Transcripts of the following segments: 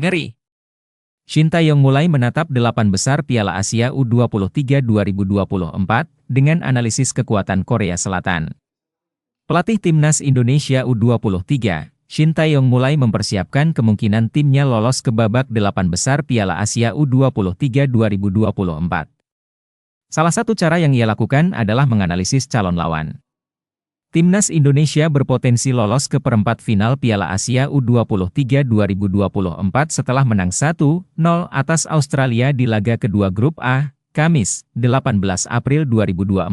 Ngeri. Shin Tae-yong mulai menatap 8 besar Piala Asia U23 2024 dengan analisis kekuatan Korea Selatan. Pelatih Timnas Indonesia U23, Shin Tae-yong mulai mempersiapkan kemungkinan timnya lolos ke babak 8 besar Piala Asia U23 2024. Salah satu cara yang ia lakukan adalah menganalisis calon lawan. Timnas Indonesia berpotensi lolos ke perempat final Piala Asia U23 2024 setelah menang 1-0 atas Australia di laga kedua Grup A, Kamis, 18 April 2024,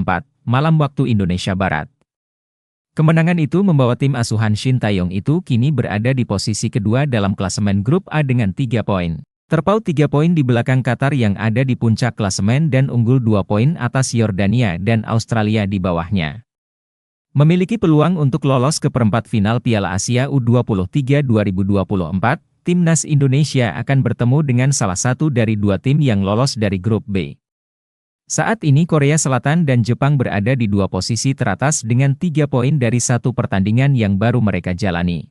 malam waktu Indonesia Barat. Kemenangan itu membawa tim asuhan Shin Tae-yong itu kini berada di posisi kedua dalam klasemen Grup A dengan 3 poin. Terpaut 3 poin di belakang Qatar yang ada di puncak klasemen dan unggul 2 poin atas Yordania dan Australia di bawahnya. Memiliki peluang untuk lolos ke perempat final Piala Asia U23 2024, Timnas Indonesia akan bertemu dengan salah satu dari 2 tim yang lolos dari Grup B. Saat ini Korea Selatan dan Jepang berada di 2 posisi teratas dengan 3 poin dari 1 pertandingan yang baru mereka jalani.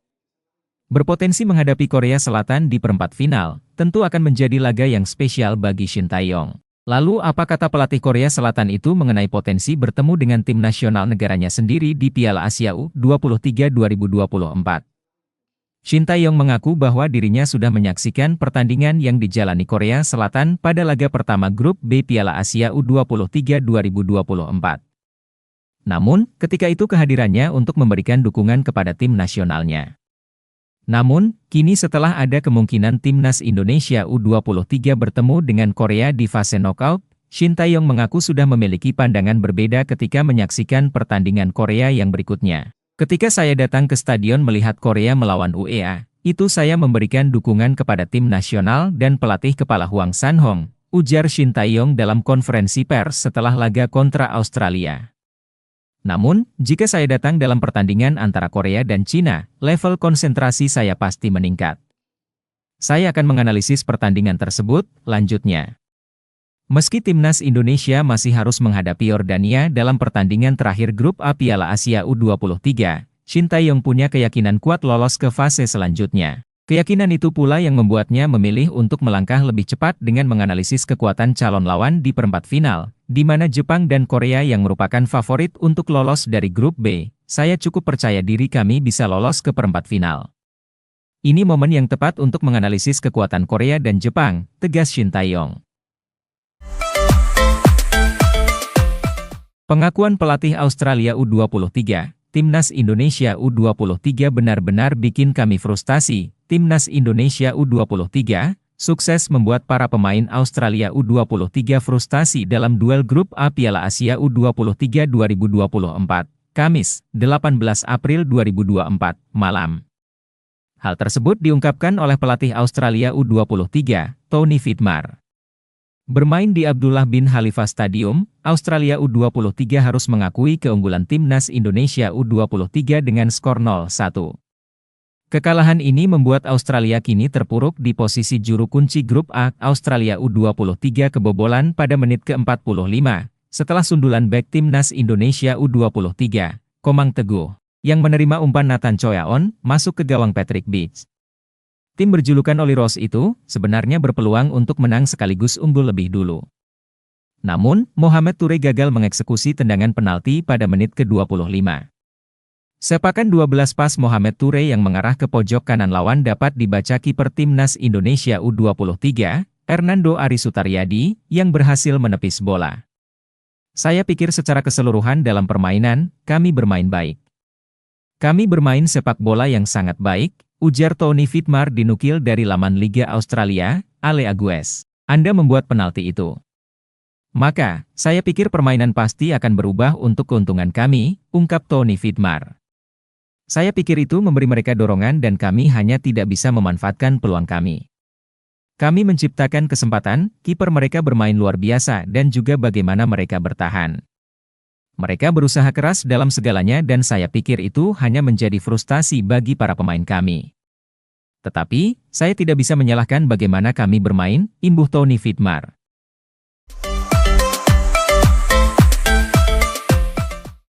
Berpotensi menghadapi Korea Selatan di perempat final, tentu akan menjadi laga yang spesial bagi Shin Tae-yong. Lalu apa kata pelatih Korea Selatan itu mengenai potensi bertemu dengan tim nasional negaranya sendiri di Piala Asia U23 2024? Shin Tae-yong mengaku bahwa dirinya sudah menyaksikan pertandingan yang dijalani Korea Selatan pada laga pertama Grup B Piala Asia U23 2024. Namun, ketika itu kehadirannya untuk memberikan dukungan kepada tim nasionalnya. Namun, kini setelah ada kemungkinan Timnas Indonesia U23 bertemu dengan Korea di fase knockout, Shin Tae-yong mengaku sudah memiliki pandangan berbeda ketika menyaksikan pertandingan Korea yang berikutnya. Ketika saya datang ke stadion melihat Korea melawan UEA, itu saya memberikan dukungan kepada tim nasional dan pelatih kepala Hwang San-hong, ujar Shin Tae-yong dalam konferensi pers setelah laga kontra Australia. Namun, jika saya datang dalam pertandingan antara Korea dan Cina, level konsentrasi saya pasti meningkat. Saya akan menganalisis pertandingan tersebut, lanjutnya. Meski Timnas Indonesia masih harus menghadapi Yordania dalam pertandingan terakhir Grup A Piala Asia U23, Shin Tae-yong punya keyakinan kuat lolos ke fase selanjutnya. Keyakinan itu pula yang membuatnya memilih untuk melangkah lebih cepat dengan menganalisis kekuatan calon lawan di perempat final, di mana Jepang dan Korea yang merupakan favorit untuk lolos dari Grup B. Saya cukup percaya diri kami bisa lolos ke perempat final. Ini momen yang tepat untuk menganalisis kekuatan Korea dan Jepang, tegas Shin Tae-yong. Pengakuan pelatih Australia U23, Timnas Indonesia U23 benar-benar bikin kami frustasi. Timnas Indonesia U23 sukses membuat para pemain Australia U23 frustasi dalam duel Grup A Piala Asia U23 2024, Kamis, 18 April 2024, malam. Hal tersebut diungkapkan oleh pelatih Australia U23, Tony Vidmar. Bermain di Abdullah bin Khalifa Stadium, Australia U23 harus mengakui keunggulan Timnas Indonesia U23 dengan skor 0-1. Kekalahan ini membuat Australia kini terpuruk di posisi juru kunci Grup A. Australia U23 kebobolan pada menit ke-45, setelah sundulan bek Timnas Indonesia U23, Komang Teguh, yang menerima umpan Nathan Choyaon, masuk ke gawang Patrick Beach. Tim berjulukan Oli Rose itu, sebenarnya berpeluang untuk menang sekaligus unggul lebih dulu. Namun, Mohamed Toure gagal mengeksekusi tendangan penalti pada menit ke-25. Sepakan 12 pas Mohamed Toure yang mengarah ke pojok kanan lawan dapat dibaca kiper Timnas Indonesia U23, Hernando Ari Sutaryadi, yang berhasil menepis bola. Saya pikir secara keseluruhan dalam permainan, kami bermain baik. Kami bermain sepak bola yang sangat baik, ujar Tony Vidmar dinukil dari laman Liga Australia, Ale Agues. Anda membuat penalti itu. Maka, saya pikir permainan pasti akan berubah untuk keuntungan kami, ungkap Tony Vidmar. Saya pikir itu memberi mereka dorongan dan kami hanya tidak bisa memanfaatkan peluang kami. Kami menciptakan kesempatan, kiper mereka bermain luar biasa dan juga bagaimana mereka bertahan. Mereka berusaha keras dalam segalanya dan saya pikir itu hanya menjadi frustasi bagi para pemain kami. Tetapi, saya tidak bisa menyalahkan bagaimana kami bermain, imbuh Tony Vidmar.